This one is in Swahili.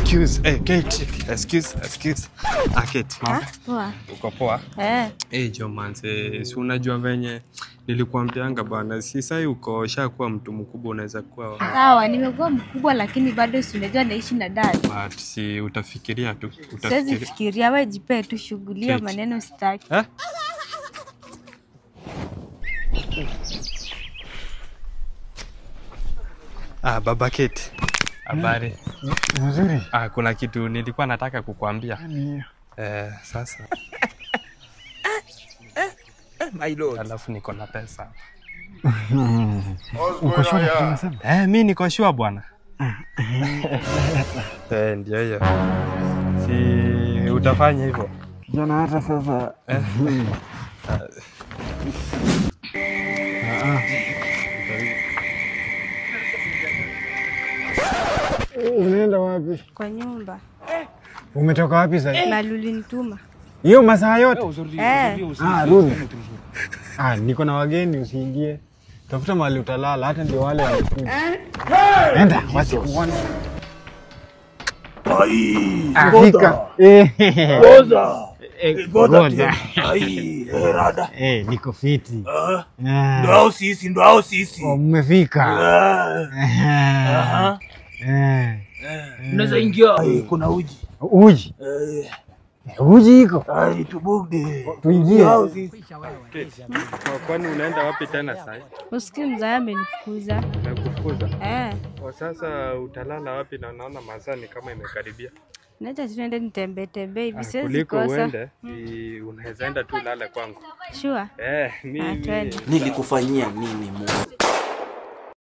Excuse. Kate. Excuse. Kate, mama. Poa. Uko poa? Jo manze, si unajua venye nilikuambianga bana, si sasa uko shakuwa mtu mkubwa unaweza kuwa. Sawa, nimekuwa mkubwa lakini bado si unajua naishi na dad. But si utafikiria tu, Siwezi fikiria, wewe jipe tu shughuli, maneno sitaki. Baba Kate. Habari. Nzuri. Kuna kitu nilikuwa nataka kukuambia. Sasa. My lord. Alafu niko na pesa. Uko sure tunasema? Mimi niko sure bwana. Ndio hiyo. Si utafanya hivyo. Jana hata sasa. Unaenda wapi? Kwa nyumba. Umetoka wapi sasa? Maluli nituma. Hiyo masaa yote? Rudi. Niko na wageni, usiingie. Tafuta mahali utalala, hata ndio wale wanakuja. Nenda, wasikuone. Fika. Goza. Rada. Niko fiti. Ndo hao sisi. Mmefika. Unaweza ingia. Kuna uji. Uji? Uji iko? Tubugde. Tuingie. Kwani unaenda wapi tena sasa? Usikie mzee amenifukuza. Amekufukuza? Kwa sasa utalala wapi na naona mazani kama imekaribia? Naenda tuende nitembee hivi siwezi kosa. Kuliko uende, unaweza enda tu lala kwangu. Sure? Mimi nilikufanyia nini Mungu?